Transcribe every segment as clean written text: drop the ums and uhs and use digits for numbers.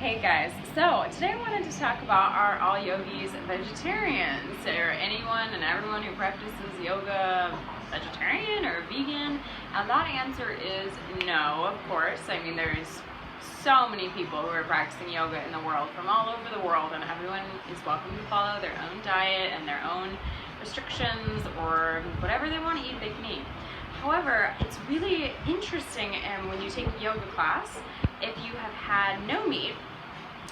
Hey guys, so today I wanted to talk about our All Yogis Vegetarians, or anyone and everyone who practices yoga vegetarian or vegan. And that answer is no, of course. I mean, there's so many people who are practicing yoga in the world from all over the world, and everyone is welcome to follow their own diet and their own restrictions, or whatever they want to eat, they can eat. However, it's really interesting, and when you take a yoga class, if you have had no meat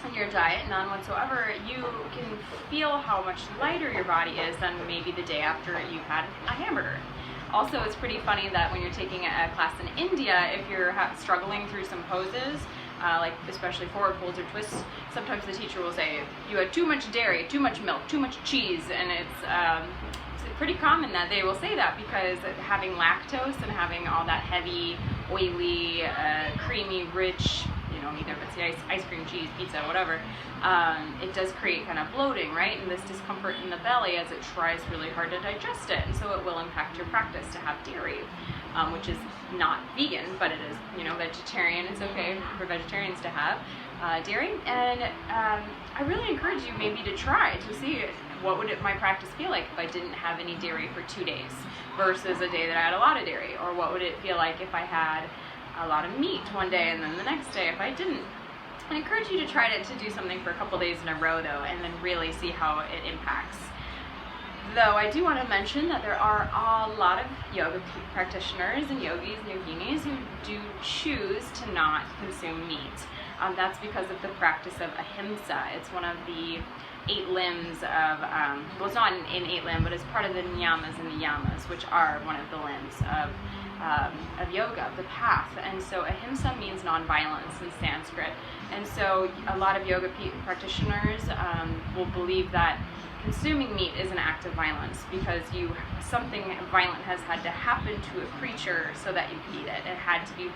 in your diet, none whatsoever, you can feel how much lighter your body is than maybe the day after you've had a hamburger. Also, it's pretty funny that when you're taking a class in India, if you're struggling through some poses, like especially forward folds or twists, sometimes the teacher will say, you had too much dairy, too much milk, too much cheese, and it's pretty common that they will say that because having lactose and having all that heavy, oily, creamy, rich, either if it's ice cream, cheese, pizza, whatever, it does create kind of bloating, right? And this discomfort in the belly as it tries really hard to digest it. And so it will impact your practice to have dairy, which is not vegan, but it is, vegetarian. It's okay for vegetarians to have dairy. And I really encourage you maybe to try to see what would my practice feel like if I didn't have any dairy for 2 days versus a day that I had a lot of dairy, or what would it feel like if I had a lot of meat one day and then the next day if I didn't. I encourage you to try to do something for a couple days in a row though, and then really see how it impacts. Though I do want to mention that there are a lot of yoga practitioners and yogis and yoginis who do choose to not consume meat. That's because of the practice of Ahimsa. It's one of the 8 limbs of, well, it's not an 8 limb, but it's part of the niyamas and the yamas, which are one of the limbs of yoga, the path. And so Ahimsa means non-violence in Sanskrit. And so a lot of yoga practitioners will believe that consuming meat is an act of violence because something violent has had to happen to a creature so that you can eat it. It had to be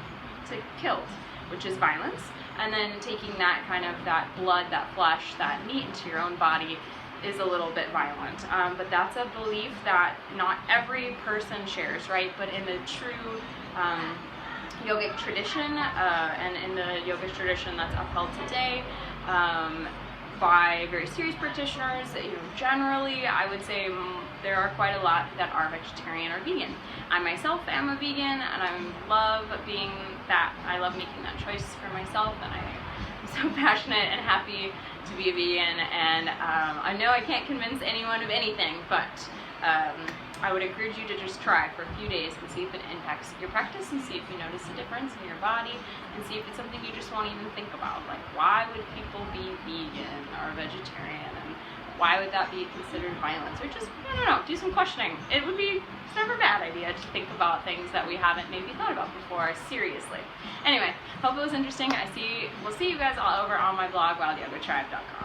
killed, which is violence. And then taking that blood, that flesh, that meat into your own body is a little bit violent. But that's a belief that not every person shares, right? But in the true yogic tradition, and in the yogic tradition that's upheld today by very serious practitioners, generally I would say there are quite a lot that are vegetarian or vegan. I myself am a vegan, and I love being that. I love making that choice for myself, and I'm so passionate and happy to be a vegan. And I know I can't convince anyone of anything, but I would encourage you to just try for a few days and see if it impacts your practice, and see if you notice a difference in your body, and see if it's something you just won't even think about. Like, why would people be vegan or vegetarian, and why would that be considered violence? Or just, I don't know, do some questioning. It's never a bad idea to think about things that we haven't maybe thought about before seriously. Anyway, hope it was interesting. We'll see you guys all over on my blog, wildyogatribe.com.